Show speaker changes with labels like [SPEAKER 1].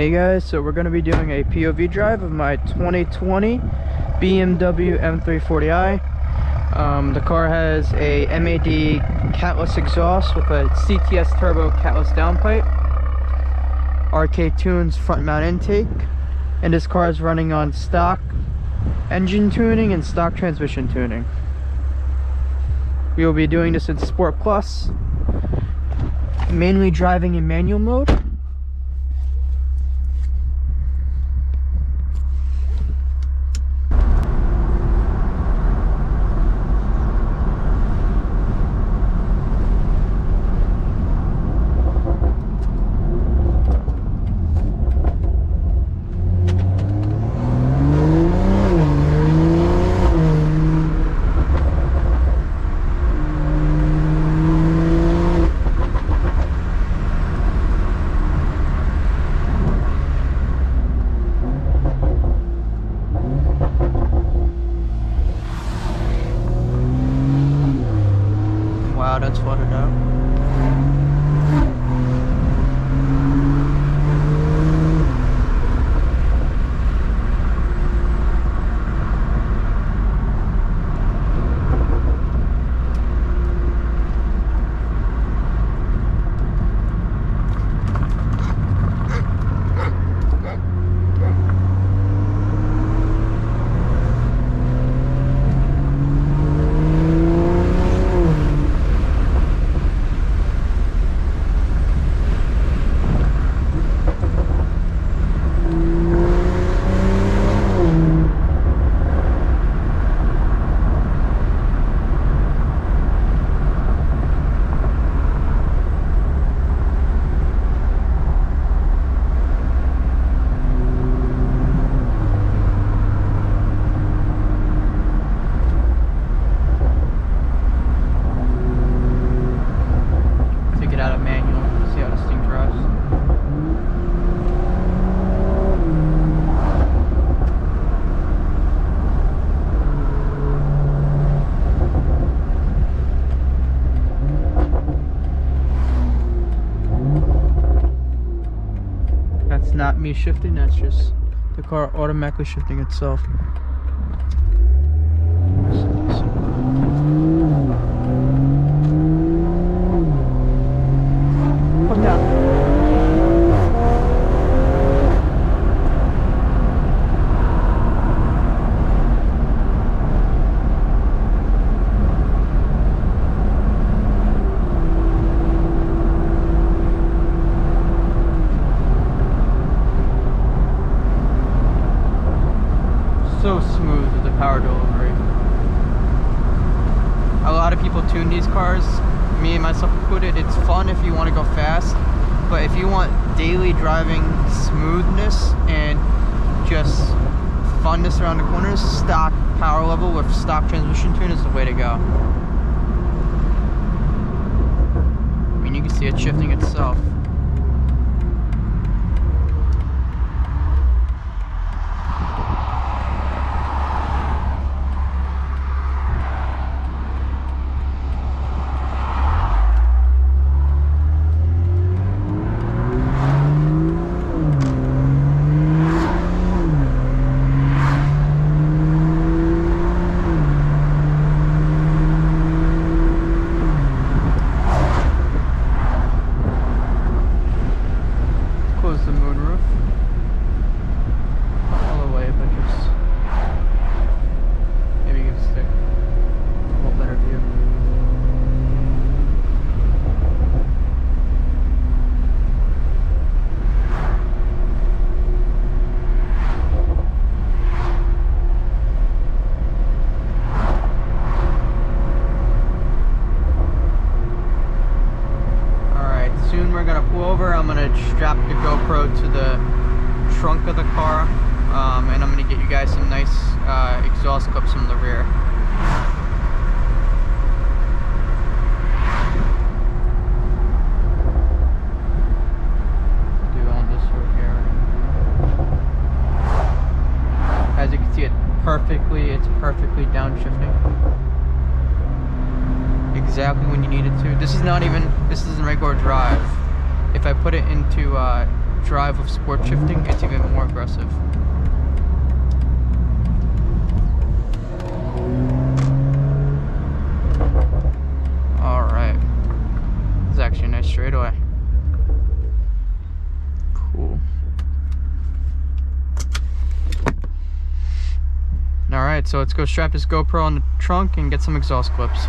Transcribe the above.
[SPEAKER 1] Hey guys, so we're going to be doing a POV drive of my 2020 BMW m340i. The car has a MAD catless exhaust with a CTS turbo catless downpipe, RK Tunes front mount intake, and this car is running on stock engine tuning and stock transmission tuning. We will be doing this in Sport Plus, mainly driving in manual mode. Wow, that's flooded out. Not me shifting, that's just the car automatically shifting itself. Put down. So smooth with the power delivery. A lot of people tune these cars, me and myself included. It's fun if you want to go fast, but if you want daily driving smoothness and just funness around the corners, stock power level with stock transmission tune is the way to go. I mean, you can see it shifting itself. The moonroof all the way, but just maybe give a stick a little better view. Alright, soon we're gonna pull over. I'm gonna strap the GoPro to the trunk of the car, and I'm going to get you guys some nice exhaust clips from the rear. Do on this road here. As you can see, it's perfectly downshifting. Exactly when you need it to. This isn't regular drive. If I put it into drive with sport shifting, it's even more aggressive. Alright. This is actually a nice straightaway. Cool. Alright, so let's go strap this GoPro on the trunk and get some exhaust clips.